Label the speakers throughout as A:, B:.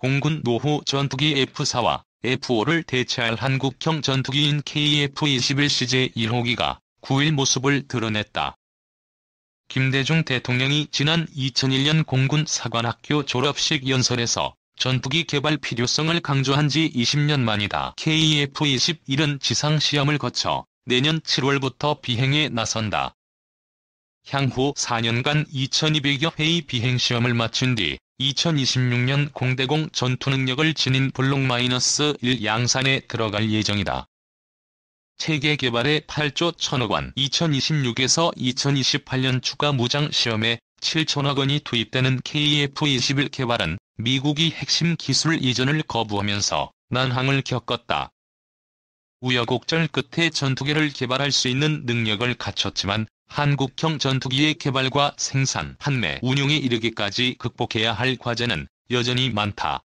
A: 공군 노후 전투기 F-4와 F-5를 대체할 한국형 전투기인 KF-21 CJ-1호기가 9일 모습을 드러냈다. 김대중 대통령이 지난 2001년 공군 사관학교 졸업식 연설에서 전투기 개발 필요성을 강조한 지 20년 만이다. KF-21은 지상시험을 거쳐 내년 7월부터 비행에 나선다. 향후 4년간 2200여 회의 비행시험을 마친 뒤 2026년 공대공 전투능력을 지닌 블록-1 양산에 들어갈 예정이다. 체계 개발에 8조 1000억 원, 2026에서 2028년 추가 무장 시험에 7천억 원이 투입되는 KF-21 개발은 미국이 핵심 기술 이전을 거부하면서 난항을 겪었다. 우여곡절 끝에 전투기를 개발할 수 있는 능력을 갖췄지만 한국형 전투기의 개발과 생산, 판매, 운용에 이르기까지 극복해야 할 과제는 여전히 많다.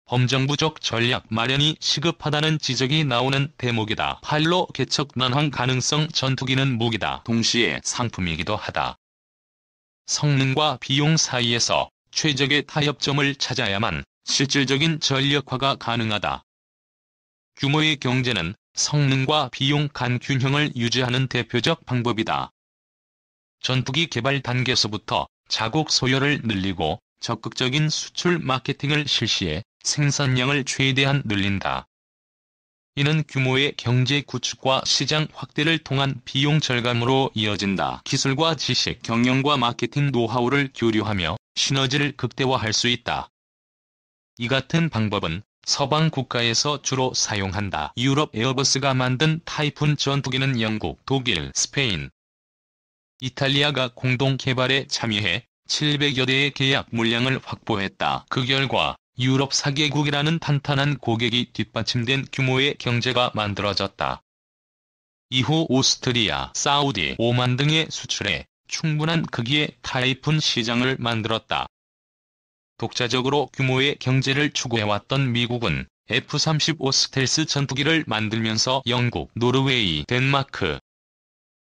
A: 범정부적 전략 마련이 시급하다는 지적이 나오는 대목이다. 팔로 개척 난항 가능성 전투기는 무기다. 동시에 상품이기도 하다. 성능과 비용 사이에서 최적의 타협점을 찾아야만 실질적인 전력화가 가능하다. 규모의 경제는 성능과 비용 간 균형을 유지하는 대표적 방법이다. 전투기 개발 단계에서부터 자국 소요를 늘리고 적극적인 수출 마케팅을 실시해 생산량을 최대한 늘린다. 이는 규모의 경제 구축과 시장 확대를 통한 비용 절감으로 이어진다. 기술과 지식, 경영과 마케팅 노하우를 교류하며 시너지를 극대화할 수 있다. 이 같은 방법은 서방 국가에서 주로 사용한다. 유럽 에어버스가 만든 타이푼 전투기는 영국, 독일, 스페인, 이탈리아가 공동 개발에 참여해 700여 대의 계약 물량을 확보했다. 그 결과 유럽 4개국이라는 탄탄한 고객이 뒷받침된 규모의 경제가 만들어졌다. 이후 오스트리아, 사우디, 오만 등에 수출해 충분한 크기의 타이푼 시장을 만들었다. 독자적으로 규모의 경제를 추구해왔던 미국은 F-35 스텔스 전투기를 만들면서 영국, 노르웨이, 덴마크,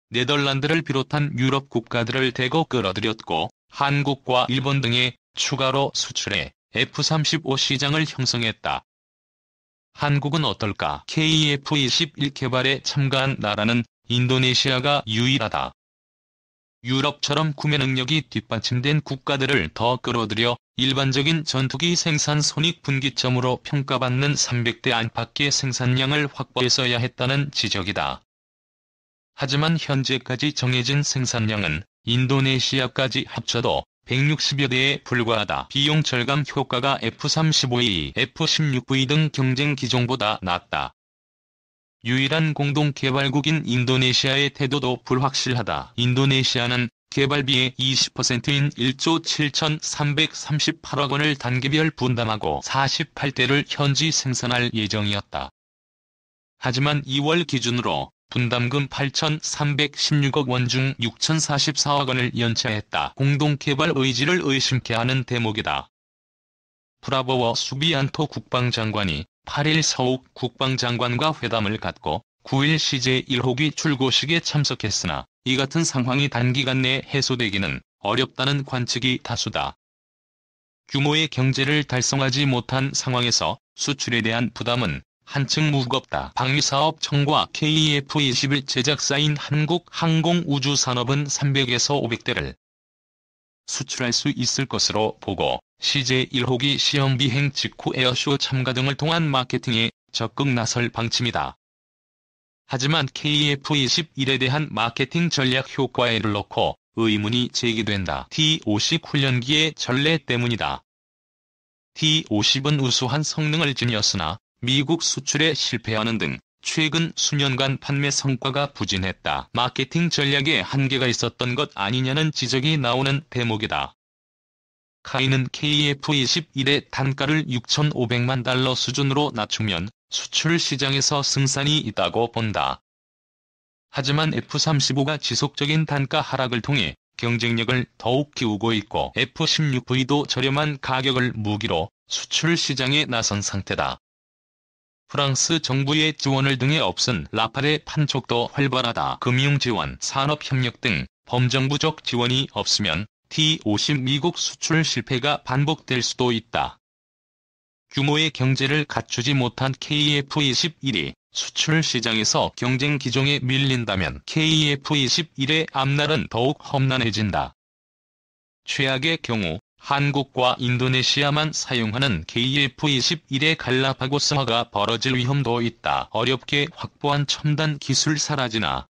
A: 네덜란드를 비롯한 유럽 국가들을 대거 끌어들였고 한국과 일본 등에 추가로 수출해 F-35 시장을 형성했다. 한국은 어떨까? KF-21 개발에 참가한 나라는 인도네시아가 유일하다. 유럽처럼 구매 능력이 뒷받침된 국가들을 더 끌어들여 일반적인 전투기 생산 손익분기점으로 평가받는 300대 안팎의 생산량을 확보했어야 했다는 지적이다. 하지만 현재까지 정해진 생산량은 인도네시아까지 합쳐도 160여 대에 불과하다. 비용 절감 효과가 F-35A, F-16V 등 경쟁 기종보다 낮다. 유일한 공동 개발국인 인도네시아의 태도도 불확실하다. 인도네시아는 개발비의 20%인 1조 7,338억 원을 단계별 분담하고 48대를 현지 생산할 예정이었다. 하지만 2월 기준으로 분담금 8,316억 원 중 6,044억 원을 연체했다. 공동개발 의지를 의심케 하는 대목이다. 프라보워 수비안토 국방장관이 8일 서욱 국방장관과 회담을 갖고 9일 CJ-1호기 출고식에 참석했으나 이 같은 상황이 단기간 내에 해소되기는 어렵다는 관측이 다수다. 규모의 경제를 달성하지 못한 상황에서 수출에 대한 부담은 한층 무겁다. 방위사업 청과 KF-21 제작사인 한국항공우주산업은 300에서 500대를 수출할 수 있을 것으로 보고 CJ-1호기 시험 비행 직후 에어쇼 참가 등을 통한 마케팅에 적극 나설 방침이다. 하지만 KF-21에 대한 마케팅 전략 효과를 놓고 의문이 제기된다. T-50 훈련기의 전례 때문이다. T-50은 우수한 성능을 지녔으나 미국 수출에 실패하는 등 최근 수년간 판매 성과가 부진했다. 마케팅 전략에 한계가 있었던 것 아니냐는 지적이 나오는 대목이다. 카이는 KF-21의 단가를 6,500만 달러 수준으로 낮추면 수출 시장에서 승산이 있다고 본다. 하지만 F-35가 지속적인 단가 하락을 통해 경쟁력을 더욱 키우고 있고 F-16V도 저렴한 가격을 무기로 수출 시장에 나선 상태다. 프랑스 정부의 지원을 등에 없은 라팔의 판촉도 활발하다. 금융 지원, 산업협력 등 범정부적 지원이 없으면 T-50 미국 수출 실패가 반복될 수도 있다. 규모의 경제를 갖추지 못한 KF-21이 수출 시장에서 경쟁 기종에 밀린다면 KF-21의 앞날은 더욱 험난해진다. 최악의 경우 한국과 인도네시아만 사용하는 KF-21의 갈라파고스화가 벌어질 위험도 있다. 어렵게 확보한 첨단 기술 사라지나.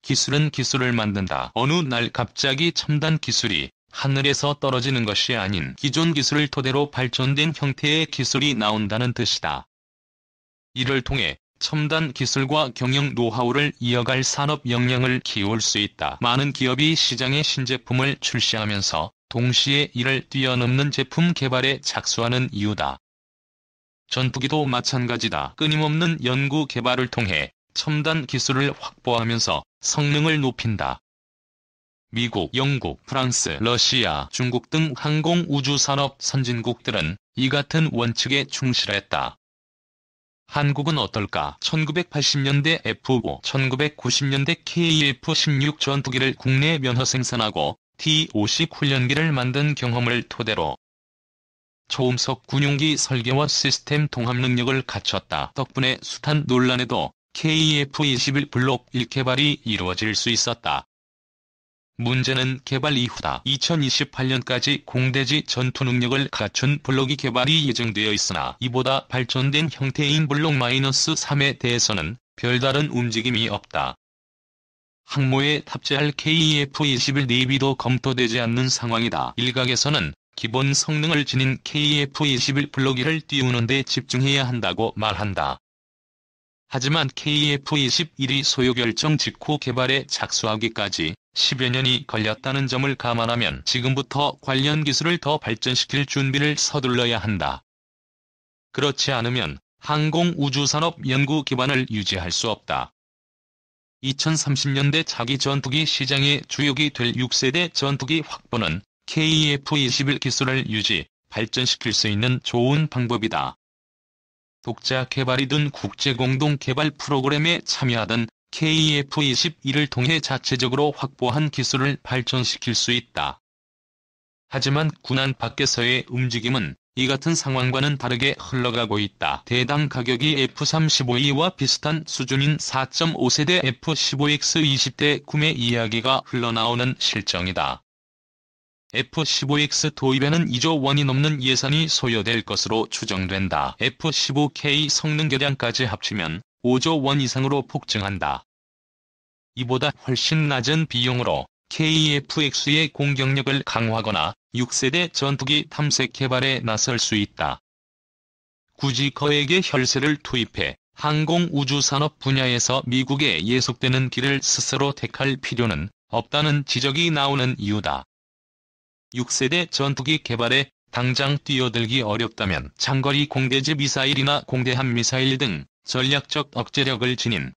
A: 기술은 기술을 만든다. 어느 날 갑자기 첨단 기술이 하늘에서 떨어지는 것이 아닌 기존 기술을 토대로 발전된 형태의 기술이 나온다는 뜻이다. 이를 통해 첨단 기술과 경영 노하우를 이어갈 산업 역량을 키울 수 있다. 많은 기업이 시장에 신제품을 출시하면서 동시에 이를 뛰어넘는 제품 개발에 착수하는 이유다. 전투기도 마찬가지다. 끊임없는 연구 개발을 통해 첨단 기술을 확보하면서 성능을 높인다. 미국, 영국, 프랑스, 러시아, 중국 등 항공 우주 산업 선진국들은 이 같은 원칙에 충실했다. 한국은 어떨까? 1980년대 F-5, 1990년대 KF-16 전투기를 국내 면허 생산하고 T-50 훈련기를 만든 경험을 토대로 초음속 군용기 설계와 시스템 통합 능력을 갖췄다. 덕분에 숱한 논란에도 KF-21 블록 1 개발이 이루어질 수 있었다. 문제는 개발 이후다. 2028년까지 공대지 전투 능력을 갖춘 블록 2 개발이 예정되어 있으나 이보다 발전된 형태인 블록 -3에 대해서는 별다른 움직임이 없다. 항모에 탑재할 KF-21 내비도 검토되지 않는 상황이다. 일각에서는 기본 성능을 지닌 KF-21 블록 1을 띄우는 데 집중해야 한다고 말한다. 하지만 KF-21이 소요 결정 직후 개발에 착수하기까지 10여 년이 걸렸다는 점을 감안하면 지금부터 관련 기술을 더 발전시킬 준비를 서둘러야 한다. 그렇지 않으면 항공우주산업 연구 기반을 유지할 수 없다. 2030년대 차기 전투기 시장의 주역이 될 6세대 전투기 확보는 KF-21 기술을 유지, 발전시킬 수 있는 좋은 방법이다. 독자 개발이든 국제 공동 개발 프로그램에 참여하든 KF-21을 통해 자체적으로 확보한 기술을 발전시킬 수 있다. 하지만 군안 밖에서의 움직임은 이 같은 상황과는 다르게 흘러가고 있다. 대당 가격이 F-35E와 비슷한 수준인 4.5세대 F-15X 20대 구매 이야기가 흘러나오는 실정이다. F-15X 도입에는 2조 원이 넘는 예산이 소요될 것으로 추정된다. F-15K 성능 개량까지 합치면 5조 원 이상으로 폭증한다. 이보다 훨씬 낮은 비용으로 KF-X의 공격력을 강화하거나 6세대 전투기 탐색 개발에 나설 수 있다. 굳이 거액의 혈세를 투입해 항공우주산업 분야에서 미국에 예속되는 길을 스스로 택할 필요는 없다는 지적이 나오는 이유다. 6세대 전투기 개발에 당장 뛰어들기 어렵다면 장거리 공대지 미사일이나 공대함 미사일 등 전략적 억제력을 지닌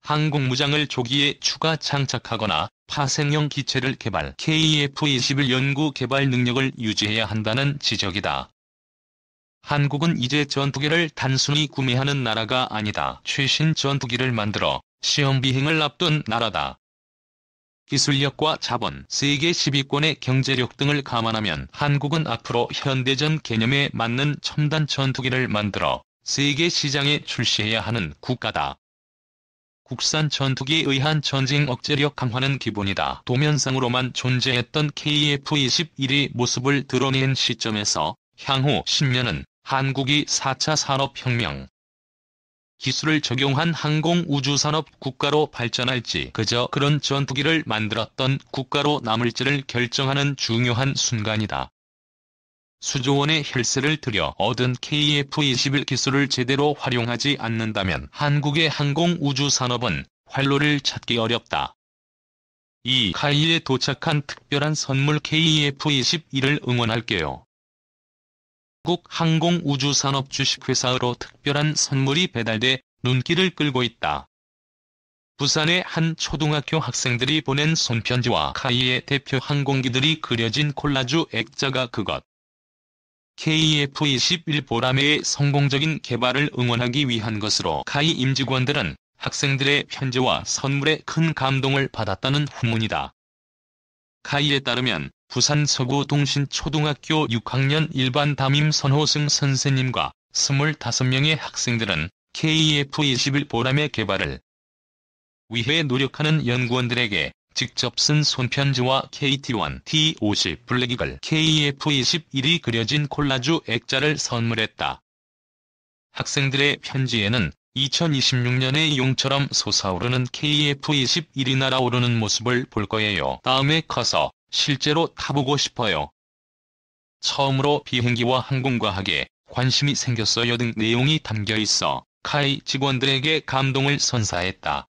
A: 항공무장을 조기에 추가 장착하거나 파생형 기체를 개발, KF-21 연구 개발 능력을 유지해야 한다는 지적이다. 한국은 이제 전투기를 단순히 구매하는 나라가 아니다. 최신 전투기를 만들어 시험 비행을 앞둔 나라다. 기술력과 자본, 세계 10위권의 경제력 등을 감안하면 한국은 앞으로 현대전 개념에 맞는 첨단 전투기를 만들어 세계 시장에 출시해야 하는 국가다. 국산 전투기에 의한 전쟁 억제력 강화는 기본이다. 도면상으로만 존재했던 KF-21이 모습을 드러낸 시점에서 향후 10년은 한국이 4차 산업혁명, 기술을 적용한 항공우주산업 국가로 발전할지 그저 그런 전투기를 만들었던 국가로 남을지를 결정하는 중요한 순간이다. 수조 원의 혈세를 들여 얻은 KF-21 기술을 제대로 활용하지 않는다면 한국의 항공우주산업은 활로를 찾기 어렵다. 이 카이에 도착한 특별한 선물 KF-21을 응원할게요. 한국 항공우주산업 주식회사로 특별한 선물이 배달돼 눈길을 끌고 있다. 부산의 한 초등학교 학생들이 보낸 손편지와 카이의 대표 항공기들이 그려진 콜라주 액자가 그것. KF-21 보라매의 성공적인 개발을 응원하기 위한 것으로 카이 임직원들은 학생들의 편지와 선물에 큰 감동을 받았다는 후문이다. 카이에 따르면 부산 서구동신초등학교 6학년 일반 담임 선호승 선생님과 25명의 학생들은 KF-21 보람의 개발을 위해 노력하는 연구원들에게 직접 쓴 손편지와 KT-1, T50 블랙이글 KF-21이 그려진 콜라주 액자를 선물했다. 학생들의 편지에는 2026년의 용처럼 솟아오르는 KF-21이 날아오르는 모습을 볼 거예요. 다음에 커서 실제로 타보고 싶어요. 처음으로 비행기와 항공과학에 관심이 생겼어요 등 내용이 담겨 있어 카이 직원들에게 감동을 선사했다.